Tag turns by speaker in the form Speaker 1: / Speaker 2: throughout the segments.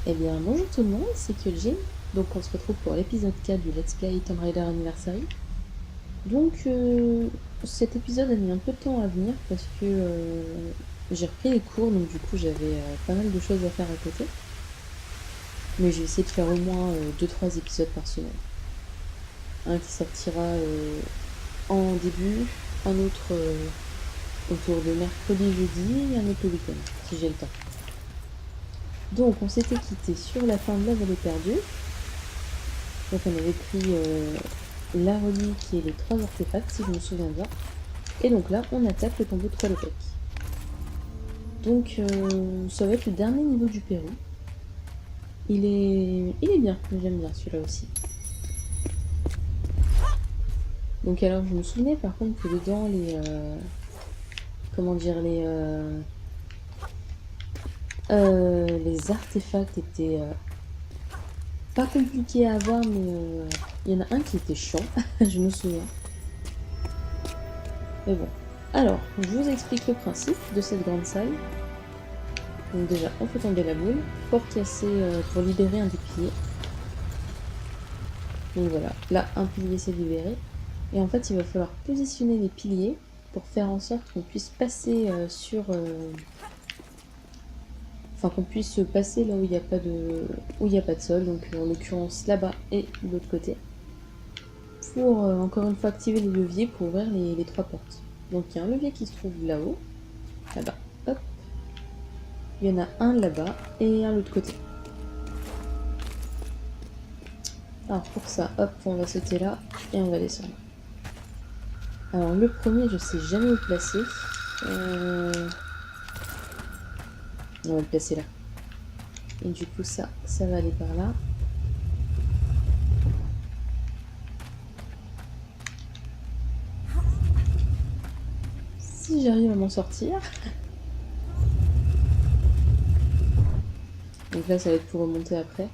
Speaker 1: Eh bien, bonjour tout le monde, c'est Kyojin. Donc, on se retrouve pour l'épisode 4 du Let's Play Tomb Raider Anniversary. Donc, cet épisode a mis un peu de temps à venir parce que j'ai repris les cours, donc du coup, j'avais pas mal de choses à faire à côté. Mais j'ai essayé de faire au moins 2-3 épisodes par semaine. Un qui sortira en début, un autre autour de mercredi, jeudi, et un autre le week-end, si j'ai le temps. Donc, on s'était quitté sur la fin de la vallée perdue. Donc on avait pris la relique et les 3 artefacts, si je me souviens bien. Et donc là, on attaque le tombeau de Qualopec. Donc ça va être le dernier niveau du Pérou. Il est bien, j'aime bien celui-là aussi. Donc alors je me souvenais par contre que dedans comment dire, les artefacts étaient pas compliqués à avoir, mais il y en a un qui était chiant, je me souviens. Mais bon. Alors, je vous explique le principe de cette grande salle. Donc déjà, on fait tomber la boule pour casser, pour libérer un des piliers. Donc voilà, là, un pilier s'est libéré. Et en fait, il va falloir positionner les piliers pour faire en sorte qu'on puisse passer enfin, qu'on puisse passer là où il n'y a pas de sol. Donc en l'occurrence là-bas et de l'autre côté. Pour encore une fois activer les leviers pour ouvrir les 3 portes. Donc il y a un levier qui se trouve là-haut. Là-bas. Hop. Il y en a un là-bas et un de l'autre côté. Alors pour ça, hop, on va sauter là et on va descendre. Alors le premier, je sais jamais où le placer. On va le placer là. Et du coup ça va aller par là. Si j'arrive à m'en sortir. Donc là ça va être pour remonter après.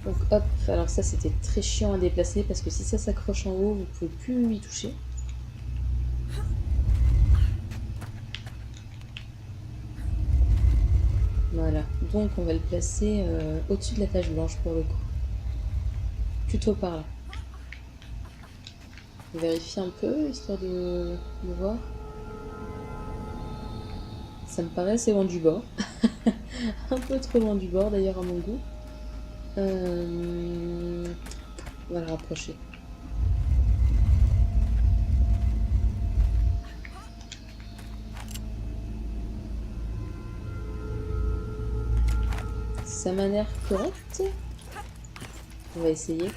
Speaker 1: Donc hop, alors ça c'était très chiant à déplacer parce que si ça s'accroche en haut, vous pouvez plus y toucher. Voilà, donc on va le placer au-dessus de la tache blanche pour le coup. Plutôt par là. On vérifie un peu, histoire de voir. Ça me paraît assez loin du bord. Un peu trop loin du bord d'ailleurs à mon goût. On va le rapprocher. Ça m'a l'air correct. On va essayer.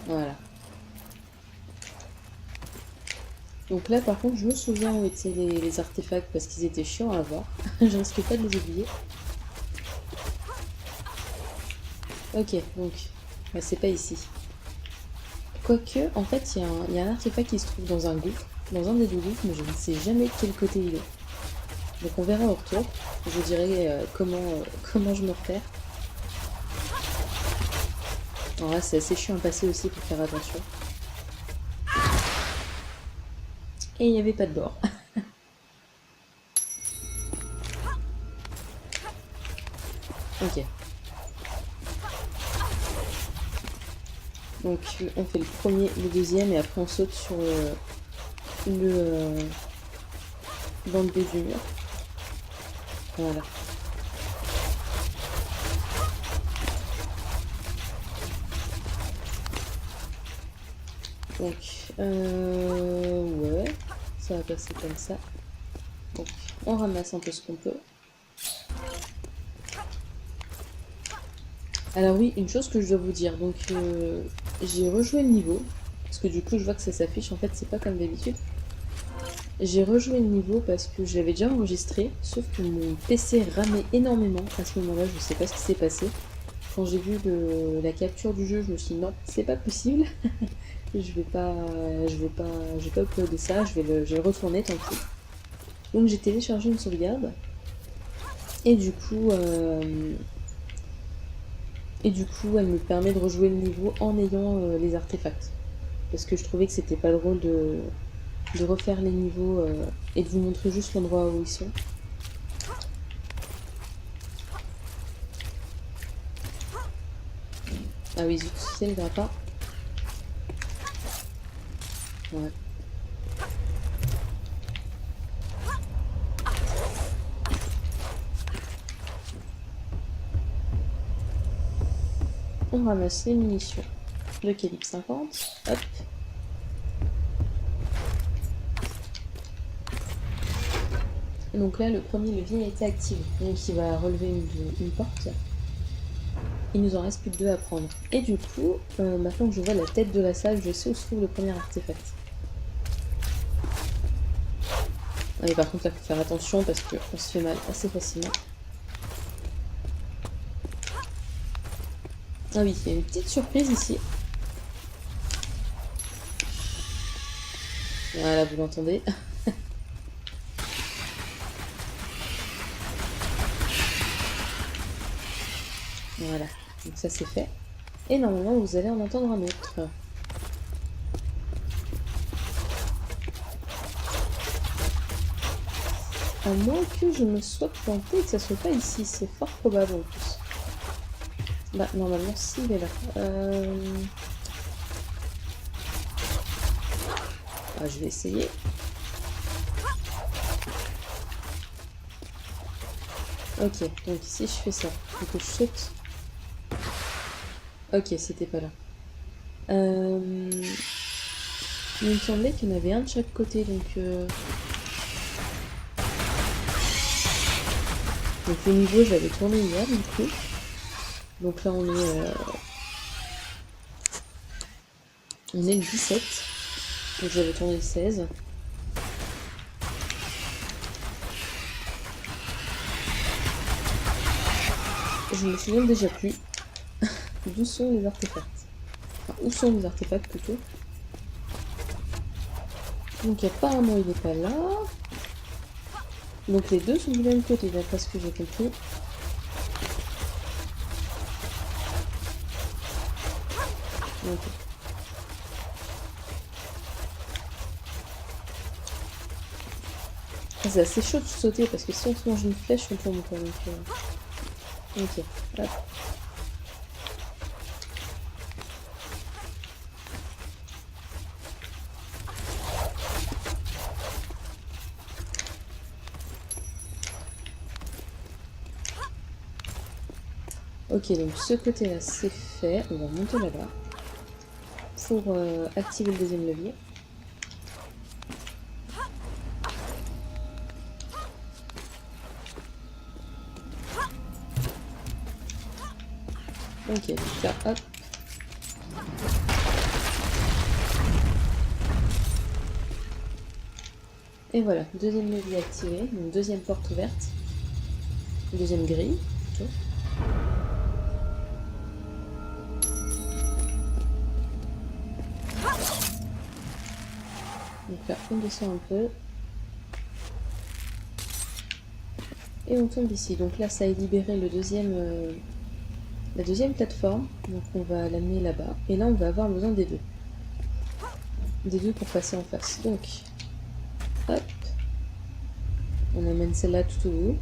Speaker 1: Voilà. Donc là par contre je me souviens où étaient les artefacts parce qu'ils étaient chiants à avoir. Je risque pas de les oublier. Ok, donc c'est pas ici. Quoique, en fait, il y a un artefact qui se trouve dans un gouffre, dans un des 2 gouffres, mais je ne sais jamais quel côté il est. Donc on verra au retour. Je vous dirai comment je me repère. Alors là, c'est assez chiant à passer aussi pour faire attention. Et il n'y avait pas de bord. Ok. Donc on fait le premier, le deuxième, et après on saute sur le banc de du mur. Voilà. Donc, ouais, ça va passer comme ça. Donc, on ramasse un peu ce qu'on peut. Alors oui, une chose que je dois vous dire, donc j'ai rejoué le niveau, parce que du coup je vois que ça s'affiche, en fait c'est pas comme d'habitude. J'ai rejoué le niveau parce que je l'avais déjà enregistré, sauf que mon PC ramait énormément à ce moment-là, je sais pas ce qui s'est passé. Quand j'ai vu la capture du jeu, je me suis dit non, c'est pas possible, je vais pas uploader ça, je vais le retourner tant pis. Donc j'ai téléchargé une sauvegarde, et du coup Et du coup, elle me permet de rejouer le niveau en ayant les artefacts. Parce que je trouvais que c'était pas drôle de refaire les niveaux et de vous montrer juste l'endroit où ils sont. Ah oui, zut, c'est le grappin. Ouais. On ramasse les munitions de calibre 50. Hop. Et donc là, le premier levier a été activé. Donc il va relever une porte. Il nous en reste plus que 2 à prendre. Et du coup, maintenant que je vois la tête de la salle, je sais où se trouve le premier artefact. Ah, et par contre, là, faut faire attention parce qu'on se fait mal assez facilement. Ah oui, il y a une petite surprise ici. Voilà, vous l'entendez. Voilà, donc ça c'est fait. Et normalement, vous allez en entendre un autre. À moins que je me sois plantée et que ça soit pas ici, c'est fort probable en plus. Bah, normalement, si, il est là. Ah, je vais essayer. Ok, donc ici je fais ça. Du coup je saute. Ok, c'était pas là. Il me semblait qu'il y en avait un de chaque côté, donc le niveau je l'avais tourné hier du coup. Donc là on est le 17. Donc j'avais tourné le 16. Je me souviens déjà plus d'où sont les artefacts. Enfin, où sont les artefacts plutôt. Donc apparemment il n'est pas là. Donc les deux sont du même côté d'après ce que j'ai compris. Ok. Ah, c'est assez chaud de sauter parce que si on se mange une flèche on tombe quoi. Donc, ok, hop. Ok, donc ce côté-là c'est fait. On va monter là-bas pour activer le deuxième levier. Ok, donc là, hop. Et voilà, deuxième levier activé, donc deuxième porte ouverte. Deuxième grille, plutôt. Donc là, on descend un peu. Et on tombe ici. Donc là, ça a libéré le deuxième, la deuxième plateforme. Donc on va l'amener là-bas. Et là, on va avoir besoin des deux. Des deux pour passer en face. Donc, hop. On amène celle-là tout au bout.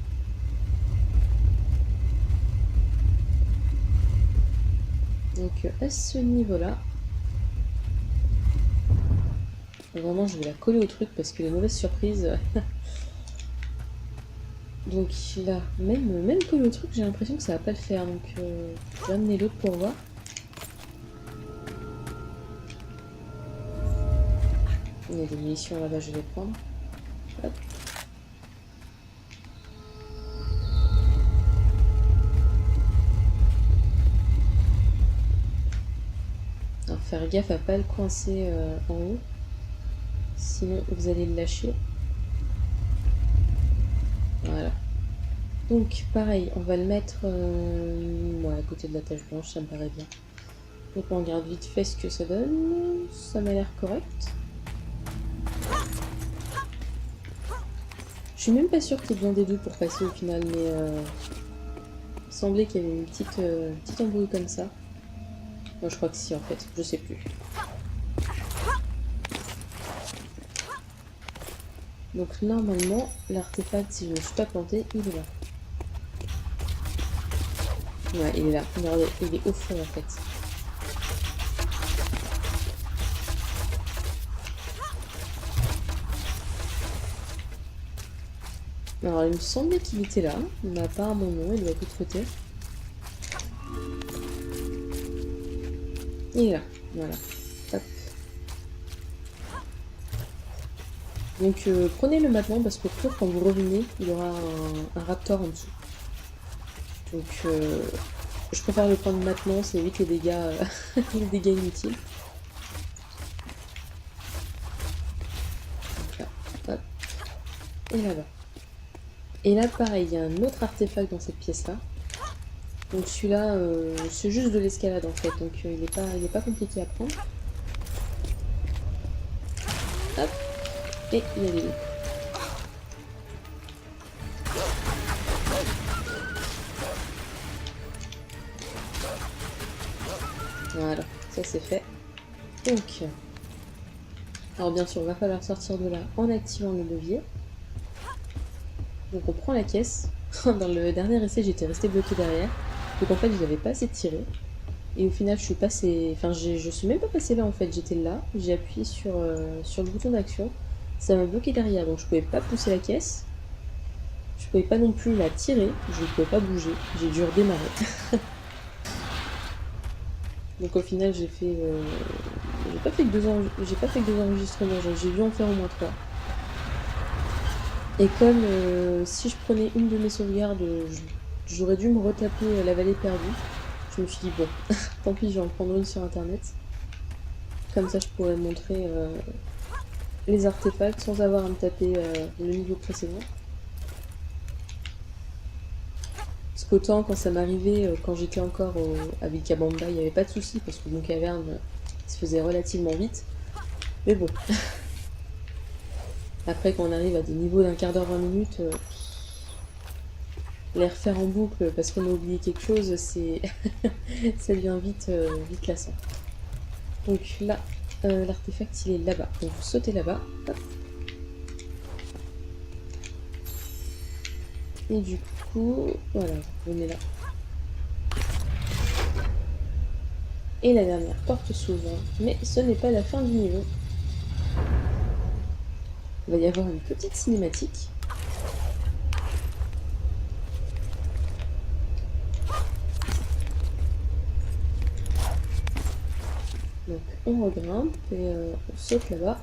Speaker 1: Donc à ce niveau-là, vraiment je vais la coller au truc parce que les mauvaises surprises. Donc là, même coller au truc, j'ai l'impression que ça va pas le faire. Donc je vais amener l'autre pour voir. Il y a des munitions là-bas, je vais prendre. Hop. Alors faire gaffe à pas le coincer en haut. Sinon vous allez le lâcher. Voilà. Donc pareil, on va le mettre à côté de la tache blanche, ça me paraît bien. Donc on regarde vite fait ce que ça donne. Ça m'a l'air correct. Je suis même pas sûre qu'il y ait besoin des deux pour passer au final, mais semblait qu'il y avait une petite embrouille comme ça. Moi je crois que si en fait, je sais plus. Donc normalement, l'artefact, si je ne me suis pas planté, il est là. Ouais, il est là. Regardez, il est au fond en fait. Alors il me semblait qu'il était là, mais apparemment non, il doit être de l'autre côté. Il est là, voilà. Hop. Donc prenez-le maintenant parce que quand vous revenez, il y aura un raptor en dessous. Donc je préfère le prendre maintenant, ça évite les dégâts, les dégâts inutiles. Donc là, hop. Et là-bas. Et là pareil, il y a un autre artefact dans cette pièce-là. Donc celui-là, c'est juste de l'escalade en fait, donc il est pas compliqué à prendre. Hop. Et il y a des loups. Voilà, ça c'est fait. Donc, alors bien sûr, il va falloir sortir de là en activant le levier. Donc on prend la caisse. Dans le dernier essai, j'étais restée bloquée derrière. Donc en fait, je n'avais pas assez tiré. Et au final, je suis passée... Enfin, je suis même pas passée là en fait. J'étais là, j'ai appuyé sur le bouton d'action. Ça m'a bloqué derrière, donc je pouvais pas pousser la caisse. Je pouvais pas non plus la tirer. Je ne pouvais pas bouger. J'ai dû redémarrer. Donc au final, j'ai pas fait que deux enregistrements. J'ai dû en faire au moins 3. Et comme si je prenais une de mes sauvegardes, j'aurais dû me retaper la vallée perdue, je me suis dit bon, tant pis, je vais en prendre une sur internet. Comme ça, je pourrais montrer les artefacts sans avoir à me taper le niveau précédent. Parce qu'autant quand ça m'arrivait, quand j'étais encore à Vilcabamba, il n'y avait pas de souci parce que mon caverne se faisait relativement vite. Mais bon. Après, quand on arrive à des niveaux d'un quart d'heure, 20 minutes, les refaire en boucle parce qu'on a oublié quelque chose, c'est ça devient vite lassant. Donc là, l'artefact il est là-bas. Donc vous sautez là-bas. Et du coup, voilà, vous venez là. Et la dernière porte s'ouvre. Mais ce n'est pas la fin du niveau. Il va y avoir une petite cinématique. Donc on regrimpe et on saute là-bas.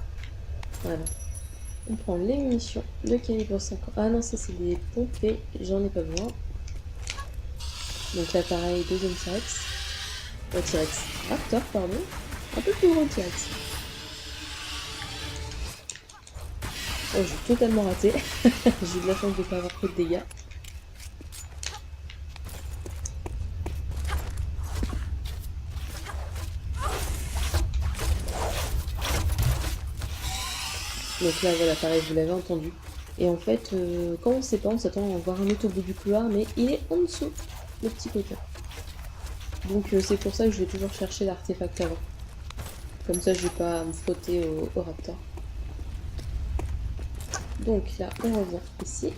Speaker 1: Voilà. On prend les munitions de calibre 50. Ah non, ça c'est des pompées, j'en ai pas besoin. Donc là pareil, deuxième T-Rex. T-Rex. Raptor, pardon. Un peu plus gros T-Rex. Oh, j'ai totalement raté. J'ai eu de la chance de ne pas avoir pris de dégâts. Donc là, voilà, pareil, vous l'avez entendu. Et en fait, quand on sait pas, on s'attend à voir un autre au bout du couloir, mais il est en dessous, le petit coquin. Donc c'est pour ça que je vais toujours chercher l'artefact avant. Comme ça, je vais pas me frotter au raptor. Donc là, on revient ici.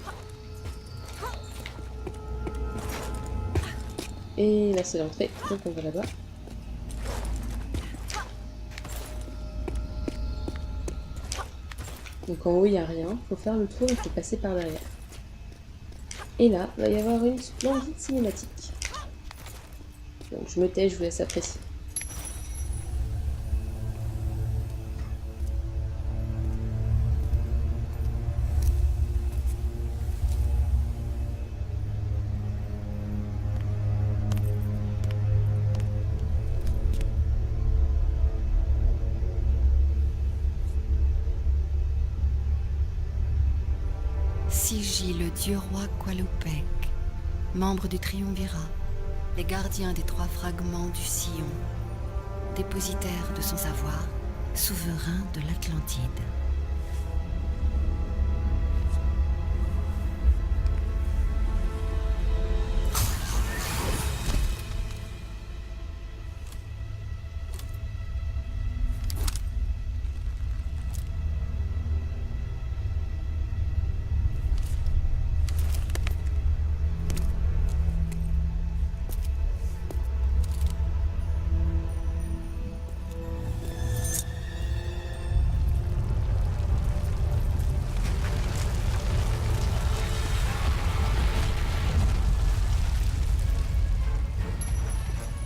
Speaker 1: Et là, c'est l'entrée, donc on va là-bas. Donc en haut, il n'y a rien. Il faut faire le tour, il faut passer par derrière. Et là, il va y avoir une splendide cinématique. Donc je me tais, je vous laisse apprécier.
Speaker 2: Sigi, le dieu roi Qualupec, membre du triumvirat, les gardiens des 3 fragments du sillon, dépositaire de son savoir, souverain de l'Atlantide.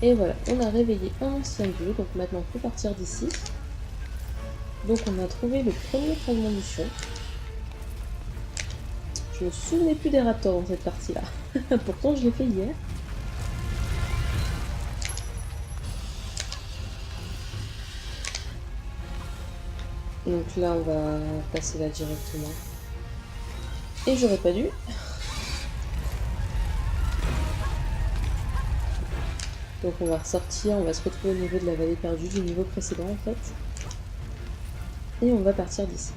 Speaker 1: Et voilà, on a réveillé un ancien dieu, donc maintenant on peut partir d'ici. Donc on a trouvé le premier fragment du fion. Je me souvenais plus des raptors dans cette partie-là. Pourtant je l'ai fait hier. Donc là on va passer là directement. Et j'aurais pas dû. Donc on va ressortir, on va se retrouver au niveau de la vallée perdue du niveau précédent en fait. Et on va partir d'ici.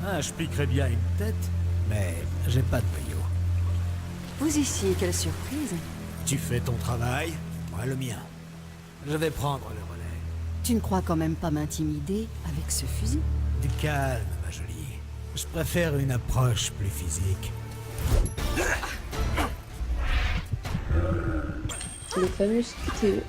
Speaker 3: Ah, je piquerais bien une tête, mais j'ai pas de maillot.
Speaker 2: Vous ici, quelle surprise.
Speaker 3: Tu fais ton travail, moi le mien. Je vais prendre le relais.
Speaker 2: Tu ne crois quand même pas m'intimider avec ce fusil?
Speaker 3: Du calme, ma jolie. Je préfère une approche plus physique.
Speaker 1: Le fameux QTE.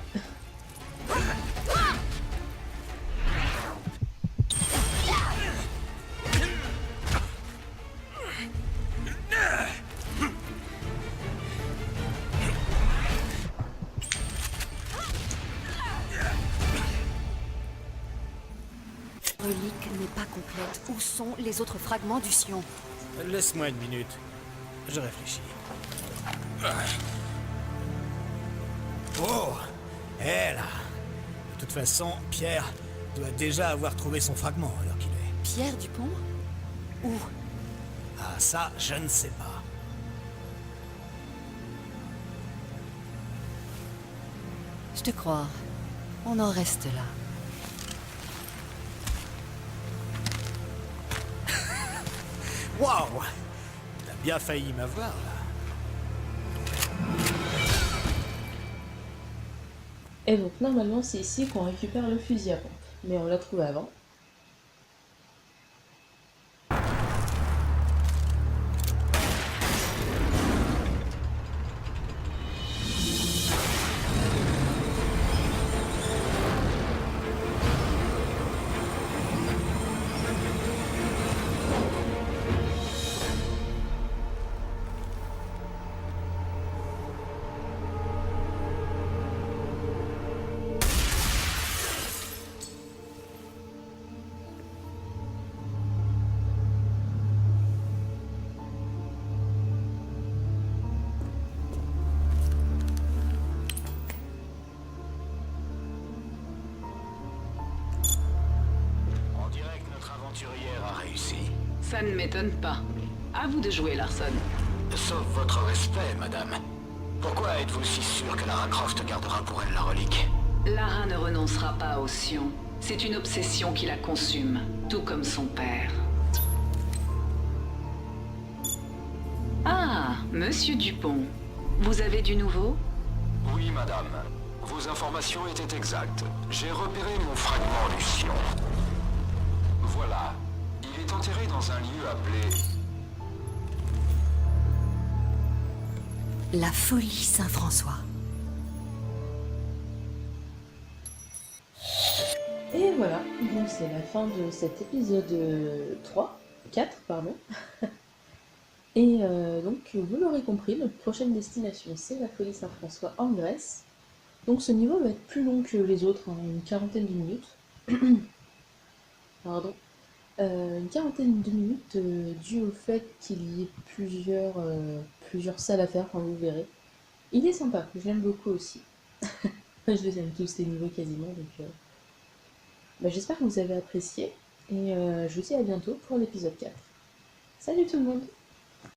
Speaker 2: La relique n'est pas complète. Où sont les autres fragments du Sion?
Speaker 3: Laisse-moi une minute. Je réfléchis. Oh, hé là. De toute façon, Pierre doit déjà avoir trouvé son fragment alors qu'il est.
Speaker 2: Pierre Dupont? Où?
Speaker 3: Ah, ça, je ne sais pas.
Speaker 2: Je te crois. On en reste là.
Speaker 3: Waouh! T'as bien failli m'avoir là.
Speaker 1: Et donc normalement c'est ici qu'on récupère le fusil à pompe. Mais on l'a trouvé avant.
Speaker 4: On dirait que notre aventurière a réussi.
Speaker 5: Ça ne m'étonne pas. À vous de jouer, Larson.
Speaker 4: Sauf votre respect, madame. Pourquoi êtes-vous si sûr que Lara Croft gardera pour elle la relique?
Speaker 5: Lara ne renoncera pas au Sion. C'est une obsession qui la consume, tout comme son père. Ah, Monsieur Dupont. Vous avez du nouveau?
Speaker 4: Oui, madame. Vos informations étaient exactes. J'ai repéré mon fragment du Sion. Voilà. Il est enterré dans un lieu appelé...
Speaker 2: La folie Saint-François.
Speaker 1: Et voilà, donc c'est la fin de cet épisode 4, pardon. Et donc vous l'aurez compris, notre prochaine destination c'est la folie Saint-François en Grèce. Donc ce niveau va être plus long que les autres, hein, une quarantaine de minutes. Pardon. Une quarantaine de minutes dû au fait qu'il y ait plusieurs salles à faire, quand vous verrez. Il est sympa, je l'aime beaucoup aussi. Je les aime tous les niveaux quasiment, donc j'espère que vous avez apprécié, et je vous dis à bientôt pour l'épisode 4. Salut tout le monde!